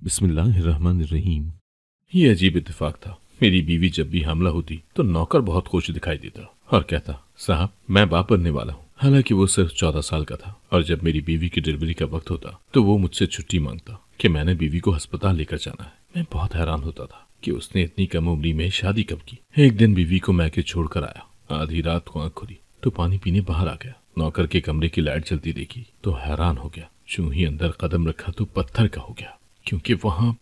बिस्मिल्लाहिर्रहमानिर्रहीम। ये अजीब इत्तेफाक था। मेरी बीवी जब भी हमला होती तो नौकर बहुत खुश दिखाई देता और कहता, साहब मैं बाप बनने वाला हूँ। हालांकि वो सिर्फ 14 साल का था और जब मेरी बीवी की डिलीवरी का वक्त होता तो वो मुझसे छुट्टी मांगता कि मैंने बीवी को अस्पताल लेकर जाना है। मैं बहुत हैरान होता था कि उसने इतनी कम उम्री में शादी कब की। एक दिन बीवी को मैके छोड़कर आया। आधी रात को आंख खुली तो पानी पीने बाहर आ गया। नौकर के कमरे की लाइट जलती देखी तो हैरान हो गया। यूं ही अंदर कदम रखा तो पत्थर का हो गया, क्योंकि वहां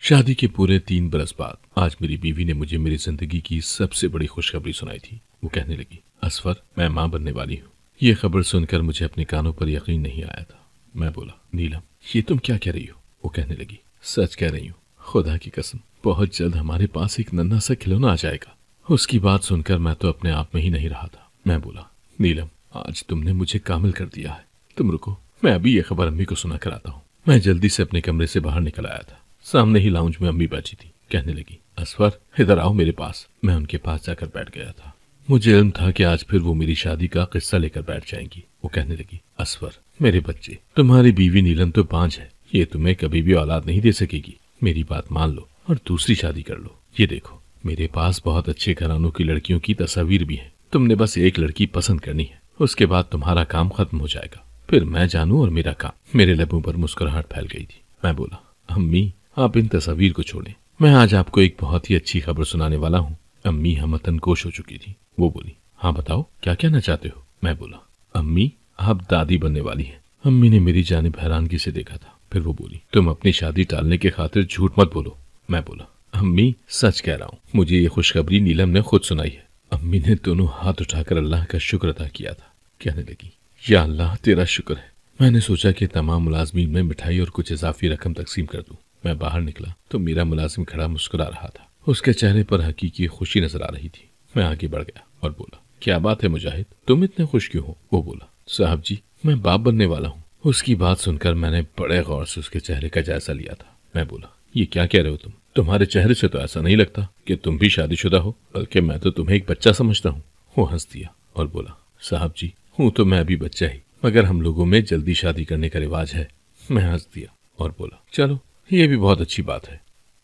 शादी के पूरे 3 बरस बाद आज मेरी बीवी ने मुझे मेरी जिंदगी की सबसे बड़ी खुशखबरी सुनाई थी। वो कहने लगी, असफर मैं माँ बनने वाली हूँ। ये खबर सुनकर मुझे अपने कानों पर यकीन नहीं आया था। मैं बोला, नीलम ये तुम क्या कह रही हो? वो कहने लगी, सच कह रही हूँ, खुदा की कसम बहुत जल्द हमारे पास एक नन्हा सा खिलौना आ जाएगा। उसकी बात सुनकर मैं तो अपने आप में ही नहीं रहा था। मैं बोला, नीलम आज तुमने मुझे कामिल कर दिया है। तुम रुको, मैं अभी ये खबर अम्मी को सुना कर आता हूँ। मैं जल्दी से अपने कमरे से बाहर निकल आया था। सामने ही लाउंज में अम्मी बैठी थी। कहने लगी, असफर इधर आओ मेरे पास। मैं उनके पास जाकर बैठ गया था। मुझे इल्म था कि आज फिर वो मेरी शादी का किस्सा लेकर बैठ जाएंगी। वो कहने लगी, असफर मेरे बच्चे, तुम्हारी बीवी नीलम तो बांझ है, ये तुम्हें कभी भी औलाद नहीं दे सकेगी। मेरी बात मान लो और दूसरी शादी कर लो। ये देखो मेरे पास बहुत अच्छे घरानों की लड़कियों की तस्वीर भी है। तुमने बस एक लड़की पसंद करनी है, उसके बाद तुम्हारा काम खत्म हो जाएगा। फिर मैं जानू और मेरा काम। मेरे लबों पर मुस्कुराहट फैल गई थी। मैं बोला, अम्मी आप इन तस्वीर को छोड़ें, मैं आज आपको एक बहुत ही अच्छी खबर सुनाने वाला हूँ। अम्मी हमतन गोश हो चुकी थी। वो बोली, हाँ बताओ क्या कहना चाहते हो? मैं बोला, अम्मी आप दादी बनने वाली हैं। अम्मी ने मेरी जानिब हैरानगी से देखा था। फिर वो बोली, तुम अपनी शादी टालने के खातिर झूठ मत बोलो। मैं बोला, अम्मी सच कह रहा हूँ, मुझे ये खुशखबरी नीलम ने खुद सुनाई है। अम्मी ने दोनों हाथ उठाकर अल्लाह का शुक्र अदा किया था। कहने लगी, या अल्लाह तेरा शुक्र है। मैंने सोचा कि तमाम मुलाजमीन में मिठाई और कुछ इजाफी रकम तकसीम कर दूं। मैं बाहर निकला तो मेरा मुलाजिम खड़ा मुस्कुरा रहा था। उसके चेहरे पर हकीकी खुशी नजर आ रही थी। मैं आगे बढ़ गया और बोला, क्या बात है मुजाहिद, तुम इतने खुश क्यों हो? वो बोला, साहब जी मैं बाप बनने वाला हूँ। उसकी बात सुनकर मैंने बड़े गौर से उसके चेहरे का जायजा लिया था। मैं बोला, ये क्या कह रहे हो तुम? तुम्हारे चेहरे से तो ऐसा नहीं लगता कि तुम भी शादीशुदा हो, बल्कि मैं तो तुम्हें एक बच्चा समझता हूँ। वो हंस दिया और बोला, साहब जी हूँ तो मैं अभी बच्चा ही, मगर हम लोगों में जल्दी शादी करने का रिवाज है। मैं हंस दिया और बोला, चलो ये भी बहुत अच्छी बात है।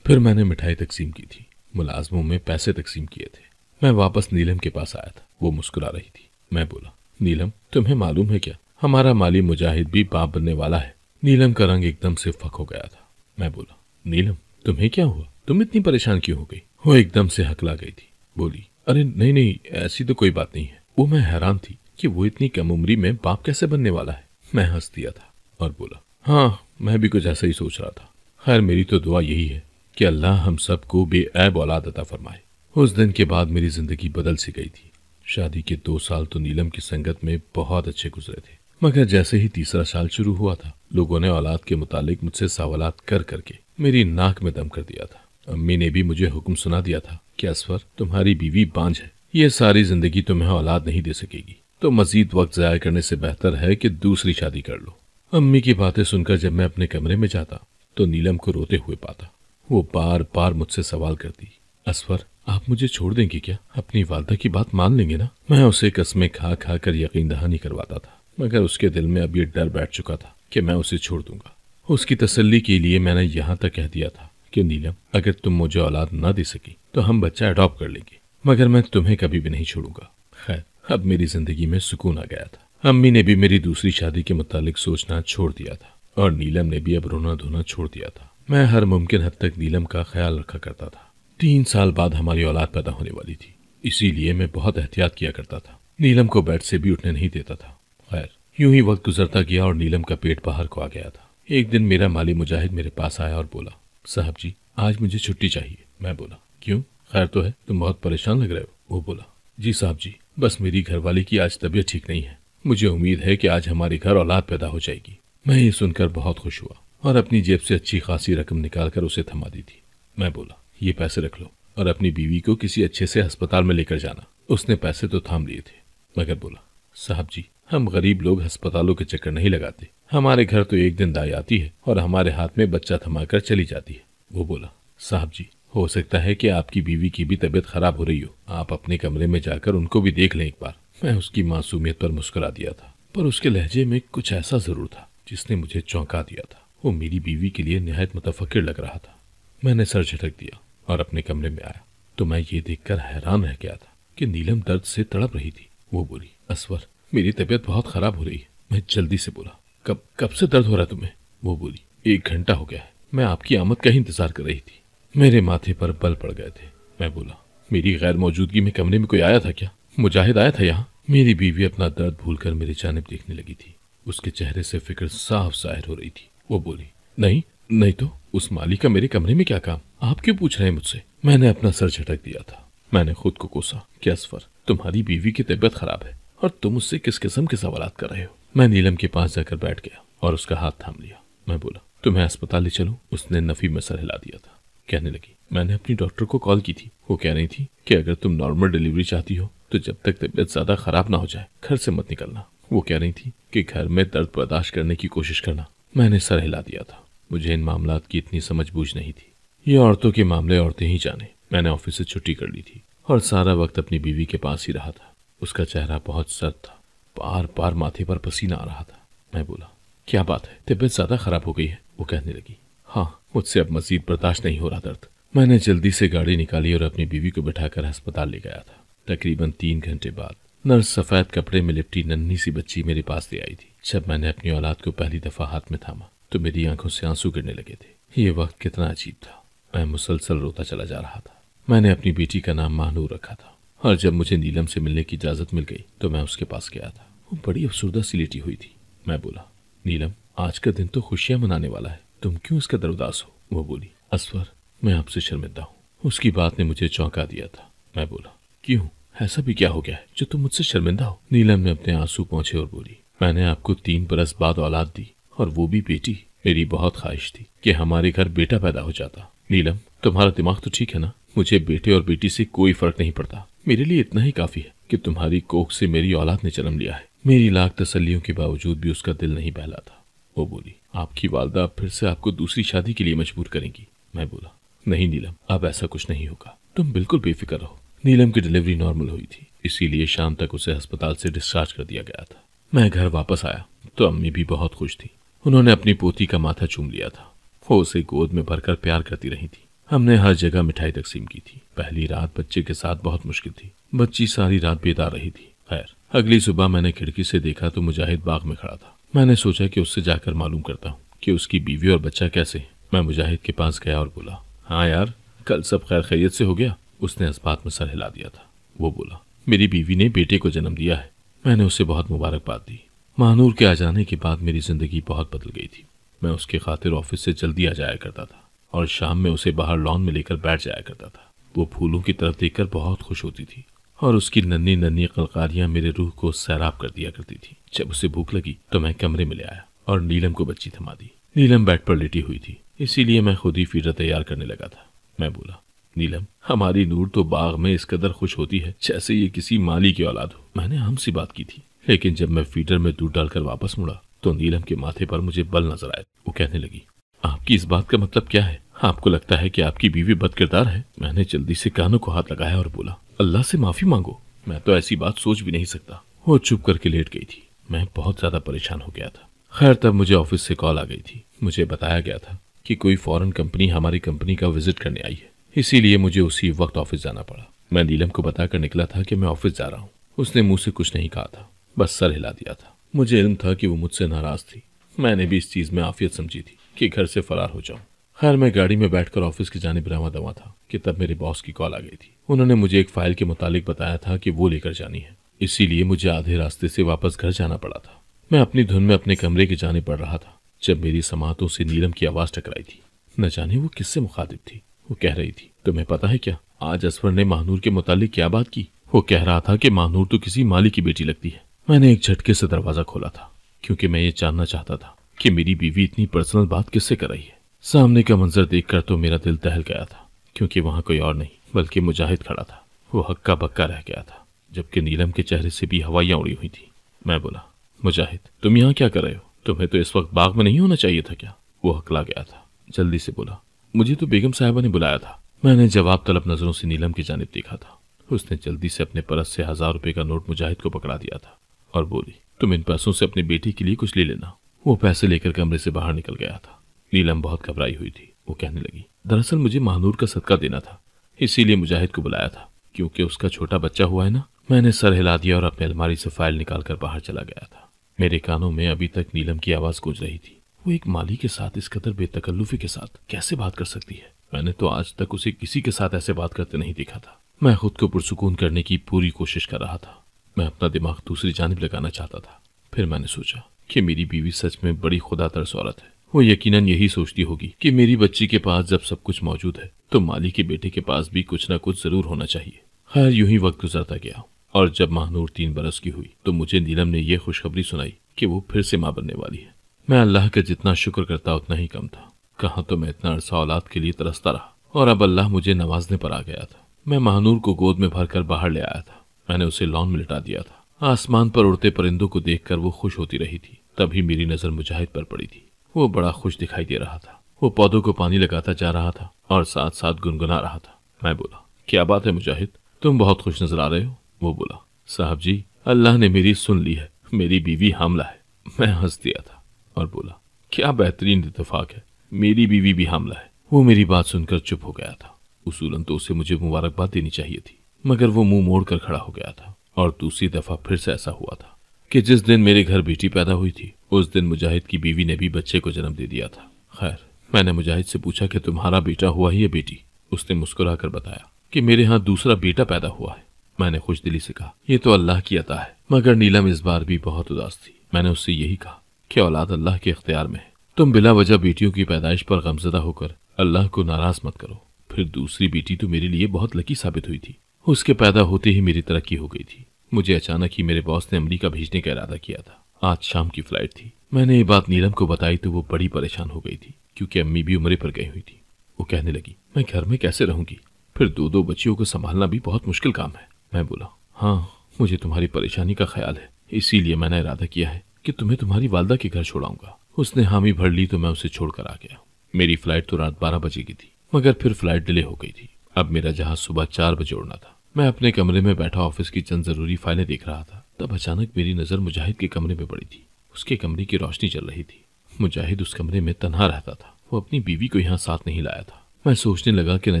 फिर मैंने मिठाई तकसीम की थी, मुलाजमों में पैसे तकसीम किए थे। मैं वापस नीलम के पास आया था। वो मुस्कुरा रही थी। मैं बोला, नीलम तुम्हें मालूम है क्या, हमारा माली मुजाहिद भी बाप बनने वाला है। नीलम का रंग एकदम से फक हो गया था। मैं बोला, नीलम तुम्हें क्या हुआ, तुम इतनी परेशान क्यों हो गई? वो एकदम से हकला गई थी। बोली, अरे नहीं नहीं ऐसी तो कोई बात नहीं है। वो मैं हैरान थी कि वो इतनी कम उम्री में बाप कैसे बनने वाला है। मैं हंस दिया था और बोला, हाँ मैं भी कुछ ऐसा ही सोच रहा था। खैर मेरी तो दुआ यही है कि अल्लाह हम सबको बेऐब औलाद अता फरमाए। उस दिन के बाद मेरी जिंदगी बदल सी गई थी। शादी के 2 साल तो नीलम की संगत में बहुत अच्छे गुजरे थे, मगर जैसे ही तीसरा साल शुरू हुआ था, लोगों ने औलाद के मुतालिक मुझसे सवालात कर करके मेरी नाक में दम कर दिया था। अम्मी ने भी मुझे हुक्म सुना दिया था कि असफर तुम्हारी बीवी बांझ है, ये सारी जिंदगी तुम्हें औलाद नहीं दे सकेगी, तो मजीद वक्त जाया करने से बेहतर है कि दूसरी शादी कर लो। अम्मी की बातें सुनकर जब मैं अपने कमरे में जाता तो नीलम को रोते हुए पाता। वो बार बार मुझसे सवाल करती, असफर आप मुझे छोड़ देंगे क्या? अपनी वालदा की बात मान लेंगे ना? मैं उसे कसमें खा खा कर यकीन दहानी करवाता था, मगर उसके दिल में अब ये डर बैठ चुका था कि मैं उसे छोड़ दूंगा। उसकी तसल्ली के लिए मैंने यहाँ तक कह दिया था कि नीलम अगर तुम मुझे औलाद न दे सकी तो हम बच्चा अडॉप्ट कर लेंगे, मगर मैं तुम्हें कभी भी नहीं छोड़ूंगा। खैर अब मेरी जिंदगी में सुकून आ गया था। अम्मी ने भी मेरी दूसरी शादी के मुतालिक सोचना छोड़ दिया था और नीलम ने भी अब रोना धोना छोड़ दिया था। मैं हर मुमकिन हद तक नीलम का ख्याल रखा करता था। 3 साल बाद हमारी औलाद पैदा होने वाली थी, इसीलिए मैं बहुत एहतियात किया करता था। नीलम को बेड से भी उठने नहीं देता था। खैर यूं ही वक्त गुजरता गया और नीलम का पेट बाहर को आ गया था। एक दिन मेरा माली मुजाहिद मेरे पास आया और बोला, साहब जी आज मुझे छुट्टी चाहिए। मैं बोला, क्यों, खैर तो है, तुम बहुत परेशान लग रहे हो। वो बोला, जी साहब जी बस मेरी घरवाली की आज तबीयत ठीक नहीं है, मुझे उम्मीद है कि आज हमारे घर औलाद पैदा हो जाएगी। मैं ये सुनकर बहुत खुश हुआ और अपनी जेब से अच्छी खासी रकम निकालकर उसे थमा दी थी। मैं बोला, ये पैसे रख लो और अपनी बीवी को किसी अच्छे से अस्पताल में लेकर जाना। उसने पैसे तो थाम लिए थे, मगर बोला, साहब जी हम गरीब लोग अस्पतालों के चक्कर नहीं लगाते, हमारे घर तो एक दिन दाई आती है और हमारे हाथ में बच्चा थमाकर चली जाती है। वो बोला, साहब जी हो सकता है कि आपकी बीवी की भी तबीयत खराब हो रही हो, आप अपने कमरे में जाकर उनको भी देख लें एक बार। मैं उसकी मासूमियत पर मुस्कुरा दिया था, पर उसके लहजे में कुछ ऐसा जरूर था जिसने मुझे चौंका दिया था। वो मेरी बीवी के लिए निहायत मुतफक्किर लग रहा था। मैंने सर झटक दिया और अपने कमरे में आया तो मैं ये देखकर हैरान रह गया था कि नीलम दर्द से तड़प रही थी। वो बोली, असवर, मेरी तबीयत बहुत खराब हो रही है। मैं जल्दी से बोला, कब कब से दर्द हो रहा है तुम्हें? वो बोली, 1 घंटा हो गया है, मैं आपकी आमद का ही इंतजार कर रही थी। मेरे माथे पर बल पड़ गए थे। मैं बोला, मेरी गैर मौजूदगी में कमरे में कोई आया था क्या? मुजाहिद आया था यहाँ? मेरी बीवी अपना दर्द भूलकर मेरी जानिब देखने लगी थी। उसके चेहरे से फिक्र साफ जाहिर हो रही थी। वो बोली, नहीं नहीं तो उस माली का मेरे कमरे में क्या काम? आप क्यों पूछ रहे हैं मुझसे? मैंने अपना सर झटक दिया था। मैंने खुद को कोसा कि असफर, तुम्हारी बीवी की तबीयत खराब है और तुम उससे किस किस्म के सवालात कर रहे हो? मैं नीलम के पास जाकर बैठ गया और उसका हाथ थाम लिया। मैं बोला, तुम्हें अस्पताल ले चलूं? उसने नफी में सर हिला दिया था। कहने लगी, मैंने अपनी डॉक्टर को कॉल की थी। वो कह रही थी कि अगर तुम नॉर्मल डिलीवरी चाहती हो तो जब तक तबीयत ज्यादा खराब ना हो जाए घर से मत निकलना। वो कह रही थी कि घर में दर्द बर्दाश्त करने की कोशिश करना। मैंने सर हिला दिया था। मुझे इन मामलात की इतनी समझ बूझ नहीं थी। ये औरतों के मामले औरतें ही जाने। मैंने ऑफिस से छुट्टी कर ली थी और सारा वक्त अपनी बीवी के पास ही रहा था। उसका चेहरा बहुत सर्द था, बार बार माथे पर पसीना आ रहा था। मैं बोला, क्या बात है, तबीयत ज्यादा खराब हो गई है? वो कहने लगी, हाँ, मुझसे अब मजीद बर्दाश्त नहीं हो रहा दर्द। मैंने जल्दी से गाड़ी निकाली और अपनी बीवी को बिठाकर अस्पताल ले गया था। तकरीबन 3 घंटे बाद नर्स सफेद कपड़े में लिपटी नन्ही सी बच्ची मेरे पास ले आई थी। जब मैंने अपनी औलाद को पहली दफा हाथ में थामा तो मेरी आंखों से आंसू गिरने लगे थे। ये वक्त कितना अजीब था। मैं मुसलसल रोता चला जा रहा था। मैंने अपनी बेटी का नाम महानूर रखा था और जब मुझे नीलम से मिलने की इजाजत मिल गई तो मैं उसके पास गया था। वो बड़ी अफसरदा सी लेटी हुई थी। मैं बोला, नीलम, आज का दिन तो खुशियां मनाने वाला है, तुम क्यों इसका दरउदास हो? वो बोली, असफर, मैं आपसे शर्मिंदा हूँ। उसकी बात ने मुझे चौंका दिया था। मैं बोला, क्यों, ऐसा भी क्या हो गया है जो तुम मुझसे शर्मिंदा हो? नीलम ने अपने आंसू पोंछे और बोली, मैंने आपको 3 बरस बाद औलाद दी और वो भी बेटी। मेरी बहुत ख्वाहिश थी कि हमारे घर बेटा पैदा हो जाता। नीलम, तुम्हारा दिमाग तो ठीक है ना? मुझे बेटे और बेटी से कोई फर्क नहीं पड़ता। मेरे लिए इतना ही काफी है कि तुम्हारी कोख से मेरी औलाद ने जन्म लिया है। मेरी लाख तसल्लियों के बावजूद भी उसका दिल नहीं बहला था। वो बोली, आपकी वालदा अब फिर से आपको दूसरी शादी के लिए मजबूर करेंगी। मैं बोला, नहीं नीलम, अब ऐसा कुछ नहीं होगा, तुम बिल्कुल बेफिक्र रहो। नीलम की डिलीवरी नॉर्मल हुई थी, इसीलिए शाम तक उसे अस्पताल से डिस्चार्ज कर दिया गया था। मैं घर वापस आया तो अम्मी भी बहुत खुश थी। उन्होंने अपनी पोती का माथा चूम लिया था। वो उसे गोद में भरकर प्यार करती रही थी। हमने हर जगह मिठाई तकसीम की थी। पहली रात बच्चे के साथ बहुत मुश्किल थी। बच्ची सारी रात बेदार रही थी। खैर, अगली सुबह मैंने खिड़की से देखा तो मुजाहिद बाग में खड़ा था। मैंने सोचा कि उससे जाकर मालूम करता हूँ कि उसकी बीवी और बच्चा कैसे है। मैं मुजाहिद के पास गया और बोला, हाँ यार, कल सब खैर खैरियत से हो गया? उसने इस बात में सर हिला दिया था। वो बोला, मेरी बीवी ने बेटे को जन्म दिया है। मैंने उसे बहुत मुबारकबाद दी। महानूर के आ जाने के बाद मेरी जिंदगी बहुत बदल गई थी। मैं उसके खातिर ऑफिस से जल्दी आ जाया करता था और शाम में उसे बाहर लॉन में लेकर बैठ जाया करता था। वो फूलों की तरफ देखकर बहुत खुश होती थी और उसकी नन्ही नन्ही कलकारियां मेरे रूह को सैराब कर दिया करती थी। जब उसे भूख लगी तो मैं कमरे में ले आया और नीलम को बच्ची थमा दी। नीलम बेड पर लेटी हुई थी, इसीलिए मैं खुद ही फीडर तैयार करने लगा था। मैं बोला, नीलम, हमारी नूर तो बाग में इस कदर खुश होती है जैसे ये किसी माली की औलाद हो। मैंने आम सी बात की थी, लेकिन जब मैं फीडर में दूध डालकर वापस मुड़ा तो नीलम के माथे पर मुझे बल नजर आया। वो कहने लगी, आपकी इस बात का मतलब क्या है? आपको लगता है कि आपकी बीवी बदकिरदार है? मैंने जल्दी से कानों को हाथ लगाया और बोला, अल्लाह से माफी मांगो, मैं तो ऐसी बात सोच भी नहीं सकता। वो चुप करके लेट गई थी। मैं बहुत ज्यादा परेशान हो गया था। खैर, तब मुझे ऑफिस से कॉल आ गई थी। मुझे बताया गया था कि कोई फॉरेन कंपनी हमारी कंपनी का विजिट करने आई है, इसीलिए मुझे उसी वक्त ऑफिस जाना पड़ा। मैं नीलम को बताकर निकला था कि मैं ऑफिस जा रहा हूँ। उसने मुंह से कुछ नहीं कहा था, बस सर हिला दिया था। मुझे इल्म था कि वो मुझसे नाराज थी। मैंने भी इस चीज में आफियत समझी थी कि घर से फरार हो जाऊं। खैर, मैं गाड़ी में बैठकर ऑफिस की जानिब रवां दवा था कि तब मेरे बॉस की कॉल आ गई थी। उन्होंने मुझे एक फाइल के मुतालिक बताया था कि वो लेकर जानी है, इसीलिए मुझे आधे रास्ते से वापस घर जाना पड़ा था। मैं अपनी धुन में अपने कमरे की जानिब बढ़ रहा था जब मेरी समातों से नीलम की आवाज टकराई थी। न जाने वो किससे मुखातिब थी। वो कह रही थी, तुम्हें पता है क्या, आज असफर ने महानूर के मुतालिक क्या बात की? वो कह रहा था कि महानूर तो किसी माली की बेटी लगती है। मैंने एक झटके से दरवाजा खोला था क्योंकि मैं ये जानना चाहता था कि मेरी बीवी इतनी पर्सनल बात किससे कर रही है। सामने का मंजर देखकर तो मेरा दिल दहल गया था क्योंकि वहां कोई और नहीं बल्कि मुजाहिद खड़ा था। वो हक्का बक्का रह गया था जबकि नीलम के चेहरे से भी हवाइयां उड़ी हुई थी। मैं बोला, मुजाहिद, तुम यहाँ क्या कर रहे हो? तुम्हें तो इस वक्त बाग में नहीं होना चाहिए था क्या? वो हकला गया था। जल्दी से बोला, मुझे तो बेगम साहिबा ने बुलाया था। मैंने जवाब तलब नजरों से नीलम की जानिब देखा था। उसने जल्दी से अपने परस से 1000 रुपए का नोट मुजाहिद को पकड़ा दिया था और बोली, तुम इन पैसों से अपनी बेटी के लिए कुछ ले लेना। वो पैसे लेकर कमरे से बाहर निकल गया था। नीलम बहुत घबराई हुई थी। वो कहने लगी, दरअसल मुझे महानूर का सदका देना था, इसीलिए मुजाहिद को बुलाया था, क्योंकि उसका छोटा बच्चा हुआ है ना। मैंने सर हिला दिया और अपनी अलमारी से फाइल निकालकर बाहर चला गया था। मेरे कानों में अभी तक नीलम की आवाज गूंज रही थी। वो एक माली के साथ इस कदर बेतकल्लुफी के साथ कैसे बात कर सकती है? मैंने तो आज तक उसे किसी के साथ ऐसे बात करते नहीं देखा था। मैं खुद को पुरसुकून करने की पूरी कोशिश कर रहा था। मैं अपना दिमाग दूसरी जानिब लगाना चाहता था। फिर मैंने सोचा कि मेरी बीवी सच में बड़ी खुदा तरस औरत है। वो यकीनन यही सोचती होगी कि मेरी बच्ची के पास जब सब कुछ मौजूद है तो माली के बेटे के पास भी कुछ न कुछ जरूर होना चाहिए। खैर यूं ही वक्त गुजरता गया और जब महानूर 3 बरस की हुई तो मुझे नीलम ने यह खुशखबरी सुनाई कि वो फिर से मां बनने वाली है। मैं अल्लाह का जितना शुक्र करता उतना ही कम था। कहाँ तो मैं इतना अरसा औलाद के लिए तरसता रहा और अब अल्लाह मुझे नवाजने पर आ गया था। मैं महानूर को गोद में भरकर बाहर ले आया था। मैंने उसे लॉन में लिटा दिया था। आसमान पर उड़ते परिंदों को देखकर वो खुश होती रही थी। तभी मेरी नजर मुजाहिद पर पड़ी थी। वो बड़ा खुश दिखाई दे रहा था। वो पौधों को पानी लगाता जा रहा था और साथ साथ गुनगुना रहा था। मैं बोला, क्या बात है मुजाहिद, तुम बहुत खुश नजर आ रहे हो। वो बोला, साहब जी, अल्लाह ने मेरी सुन ली है, मेरी बीवी हामला है। मैं हंस दिया था और बोला, क्या बेहतरीन इत्तेफाक है, मेरी बीवी भी हामला है। वो मेरी बात सुनकर चुप हो गया था। उसूलन तो उसे मुझे मुबारकबाद देनी चाहिए थी, मगर वो मुंह मोड़ कर खड़ा हो गया था। और दूसरी दफा फिर से ऐसा हुआ था कि जिस दिन मेरे घर बेटी पैदा हुई थी उस दिन मुजाहिद की बीवी ने भी बच्चे को जन्म दे दिया था। खैर, मैंने मुजाहिद से पूछा कि तुम्हारा बेटा हुआ ही है बेटी? उसने मुस्कुराकर बताया कि मेरे यहाँ दूसरा बेटा पैदा हुआ है। मैंने खुशदिली से कहा, ये तो अल्लाह की अता है। मगर नीलम इस बार भी बहुत उदास थी। मैंने उससे यही कहा कि औलाद अल्लाह के इख्तियार में है। तुम बिला वजह बेटियों की पैदाइश पर गमजदा होकर अल्लाह को नाराज मत करो। फिर दूसरी बेटी तो मेरे लिए बहुत लकी साबित हुई थी। उसके पैदा होते ही मेरी तरक्की हो गई थी। मुझे अचानक ही मेरे बॉस ने अमेरिका भेजने का इरादा किया था। आज शाम की फ्लाइट थी। मैंने ये बात नीलम को बताई तो वो बड़ी परेशान हो गई थी, क्योंकि अम्मी भी उम्रे पर गई हुई थी। वो कहने लगी, मैं घर में कैसे रहूंगी? फिर 2 बच्चियों को संभालना भी बहुत मुश्किल काम है। मैं बोला, हाँ, मुझे तुम्हारी परेशानी का ख्याल है, इसीलिए मैंने इरादा किया है कि तुम्हें तुम्हारी वालदा के घर छोड़ाऊंगा। उसने हामी भर ली तो मैं उसे छोड़कर आ गया। मेरी फ्लाइट तो रात 12 बजे की थी, मगर फिर फ्लाइट डिले हो गई थी। अब मेरा जहाज सुबह 4 बजे उड़ना था। मैं अपने कमरे में बैठा ऑफिस की चंद जरूरी फाइलें देख रहा था। तब अचानक मेरी नजर मुजाहिद के कमरे में पड़ी थी। उसके कमरे की रोशनी चल रही थी। मुजाहिद उस कमरे में तन्हा रहता था। वो अपनी बीवी को यहाँ साथ नहीं लाया था। मैं सोचने लगा कि न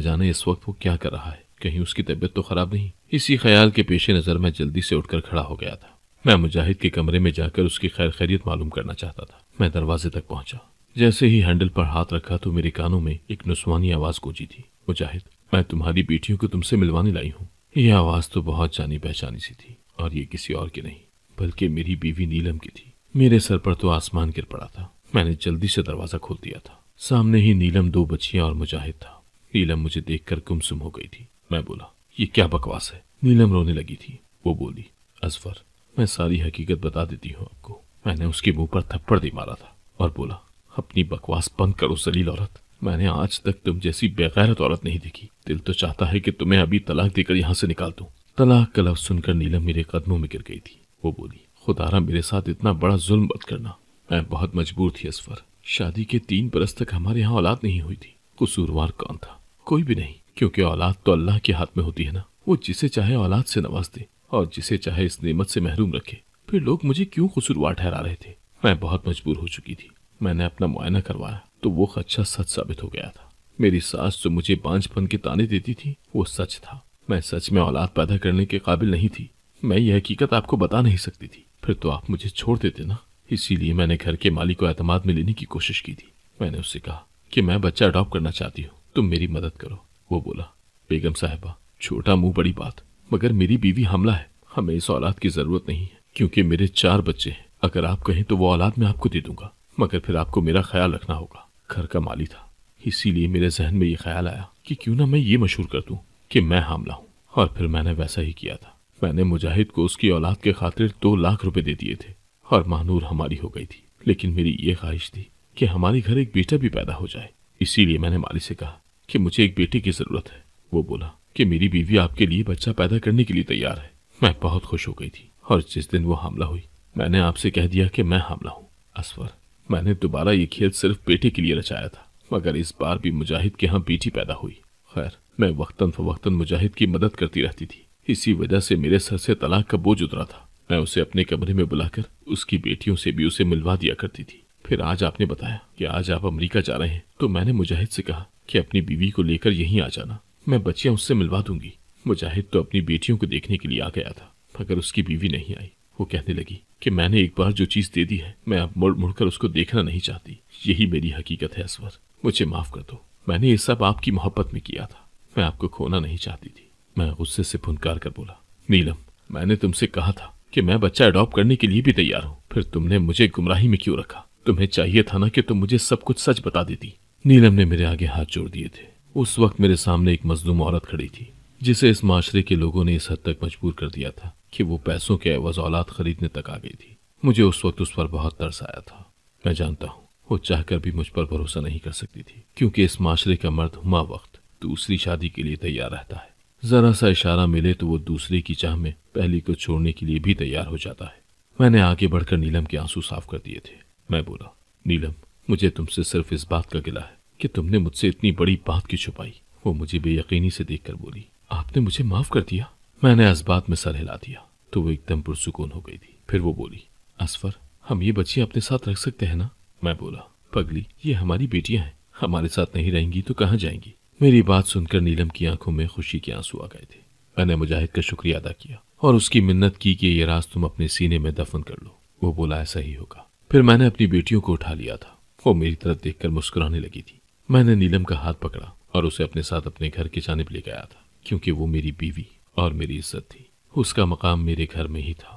जाने इस वक्त वो क्या कर रहा है, कहीं उसकी तबीयत तो खराब नहीं। इसी ख्याल के पेशे नजर मैं जल्दी से उठकर खड़ा हो गया था। मैं मुजाहिद के कमरे में जाकर उसकी खैर खैरियत मालूम करना चाहता था। मैं दरवाजे तक पहुंचा। जैसे ही हैंडल पर हाथ रखा तो मेरे कानों में एक नुस्वानी आवाज गूंजी थी, मुजाहिद, मैं तुम्हारी बेटियों को तुमसे मिलवाने लाई हूँ। यह आवाज तो बहुत जानी पहचानी सी थी, और ये किसी और की नहीं बल्कि मेरी बीवी नीलम की थी। मेरे सर पर तो आसमान गिर पड़ा था। मैंने जल्दी से दरवाजा खोल दिया था। सामने ही नीलम, 2 बच्चियां और मुजाहिद था। नीलम मुझे देखकर गुमसुम हो गई थी। मैं बोला, ये क्या बकवास है? नीलम रोने लगी थी। वो बोली, असफर, मैं सारी हकीकत बता देती हूँ आपको। मैंने उसके मुंह पर थप्पड़ दे मारा था और बोला, अपनी बकवास बंद करो जलील औरत। मैंने आज तक तुम जैसी बेगैरत औरत नहीं देखी। दिल तो चाहता है कि तुम्हें अभी तलाक देकर यहाँ से निकाल दूं। तलाक का लफ्ज़ सुनकर नीलम मेरे कदमों में गिर गई थी। वो बोली, खुदारा मेरे साथ इतना बड़ा जुल्म मत करना। मैं बहुत मजबूर थी असफर। शादी के 3 बरस तक हमारे यहाँ औलाद नहीं हुई थी। कसूरवार कौन था? कोई भी नहीं, क्योंकि औलाद तो अल्लाह के हाथ में होती है ना। वो जिसे चाहे औलाद से नवाज दे और जिसे चाहे इस नेमत से महरूम रखे। फिर लोग मुझे क्यों कसूरवार ठहरा रहे थे? मैं बहुत मजबूर हो चुकी थी। मैंने अपना मुआयना करवाया तो वो खदशा सच साबित हो गया था। मेरी सास जो मुझे बांझपन के ताने देती थी वो सच था। मैं सच में औलाद पैदा करने के काबिल नहीं थी। मैं ये हकीकत आपको बता नहीं सकती थी, फिर तो आप मुझे छोड़ देते ना। इसीलिए मैंने घर के मालिक को एतमाद में लेने की कोशिश की थी। मैंने उससे कहा कि मैं बच्चा अडॉप्ट करना चाहती हूँ, तुम मेरी मदद करो। वो बोला, बेगम साहिबा, छोटा मुंह बड़ी बात, मगर मेरी बीवी हमला है। हमें इस औलाद की जरूरत नहीं है, क्योंकि मेरे 4 बच्चे हैं। अगर आप कहें तो वो औलाद मैं आपको दे दूंगा, मगर फिर आपको मेरा ख्याल रखना होगा। घर का माली था, इसीलिए मेरे जहन में ये ख्याल आया कि क्यों ना मैं ये मशहूर कर दूं कि मैं हामला हूं। और फिर मैंने वैसा ही किया था। मैंने मुजाहिद को उसकी औलाद के खातिर 2 लाख रुपए दे दिए थे और महानूर हमारी हो गई थी। लेकिन मेरी ये ख्वाहिश थी कि हमारे घर एक बेटा भी पैदा हो जाए। इसीलिए मैंने माली से कहा कि मुझे एक बेटे की जरूरत है। वो बोला कि मेरी बीवी आपके लिए बच्चा पैदा करने के लिए तैयार है। मैं बहुत खुश हो गई थी और जिस दिन वो हामला हुई मैंने आपसे कह दिया कि मैं हामला हूँ। असफर, मैंने दोबारा ये खेल सिर्फ बेटे के लिए रचाया था, मगर इस बार भी मुजाहिद के यहाँ बेटी पैदा हुई। खैर, मैं वक्तन फवक्तन मुजाहिद की मदद करती रहती थी। इसी वजह से मेरे सर से तलाक का बोझ उतरा था। मैं उसे अपने कमरे में बुलाकर उसकी बेटियों से भी उसे मिलवा दिया करती थी। फिर आज आपने बताया कि आज आप अमेरिका जा रहे हैं, तो मैंने मुजाहिद से कहा कि अपनी बीवी को लेकर यहीं आ जाना, मैं बच्चियां उससे मिलवा दूंगी। मुजाहिद तो अपनी बेटियों को देखने के लिए आ गया था, मगर उसकी बीवी नहीं आई। वो कहने लगी कि मैंने एक बार जो चीज दे दी है, मैं अब मुड़ मुड़कर उसको देखना नहीं चाहती। यही मेरी हकीकत है असवर, मुझे माफ कर दो। मैंने ये सब आपकी मोहब्बत में किया था, मैं आपको खोना नहीं चाहती थी। मैं गुस्से से फुनकार कर बोला, नीलम, मैंने तुमसे कहा था कि मैं बच्चा अडॉप्ट करने के लिए भी तैयार हूँ, फिर तुमने मुझे गुमराही में क्यों रखा? तुम्हें चाहिए था ना कि तुम मुझे सब कुछ सच बता देती। नीलम ने मेरे आगे हाथ जोड़ दिए थे। उस वक्त मेरे सामने एक मजलूम औरत खड़ी थी, जिसे इस माशरे के लोगों ने इस हद तक मजबूर कर दिया था कि वो पैसों के एवज औलाद खरीदने तक आ गई थी। मुझे उस वक्त उस पर बहुत तरस आया था। मैं जानता हूँ वो चाहकर भी मुझ पर भरोसा नहीं कर सकती थी, क्योंकि इस माशरे का मर्द हुमा वक्त दूसरी शादी के लिए तैयार रहता है। जरा सा इशारा मिले तो वो दूसरे की चाह में पहली को छोड़ने के लिए भी तैयार हो जाता है। मैंने आगे बढ़कर नीलम के आंसू साफ कर दिए थे। मैं बोला, नीलम, मुझे तुमसे सिर्फ इस बात का गिला है कि तुमने मुझसे इतनी बड़ी बात क्यों छुपाई। वो मुझे बेयकीनी से देखकर बोली, आपने मुझे माफ कर दिया? मैंने इस बात में सर हिला दिया तो वो एकदम पुरसुकून हो गई थी। फिर वो बोली, असफर, हम ये बच्चियां अपने साथ रख सकते हैं ना? मैं बोला, पगली, ये हमारी बेटियां हैं, हमारे साथ नहीं रहेंगी तो कहाँ जाएंगी? मेरी बात सुनकर नीलम की आंखों में खुशी के आंसू आ गए थे। मैंने मुजाहिद का शुक्रिया अदा किया और उसकी मिन्नत की कि ये राज तुम अपने सीने में दफन कर लो। वो बोला, ऐसा ही होगा। फिर मैंने अपनी बेटियों को उठा लिया था। वो मेरी तरफ देखकर मुस्कुराने लगी थी। मैंने नीलम का हाथ पकड़ा और उसे अपने साथ अपने घर की जानिब ले गया था, क्योंकि वो मेरी बीवी और मेरी इज्जत थी। उसका मकाम मेरे घर में ही था।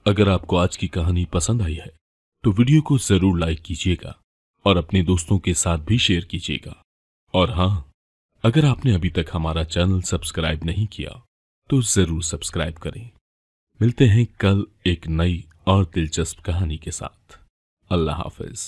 अगर आपको आज की कहानी पसंद आई है तो वीडियो को जरूर लाइक कीजिएगा और अपने दोस्तों के साथ भी शेयर कीजिएगा। और हाँ, अगर आपने अभी तक हमारा चैनल सब्सक्राइब नहीं किया तो जरूर सब्सक्राइब करें। मिलते हैं कल एक नई और दिलचस्प कहानी के साथ। अल्लाह हाफिज।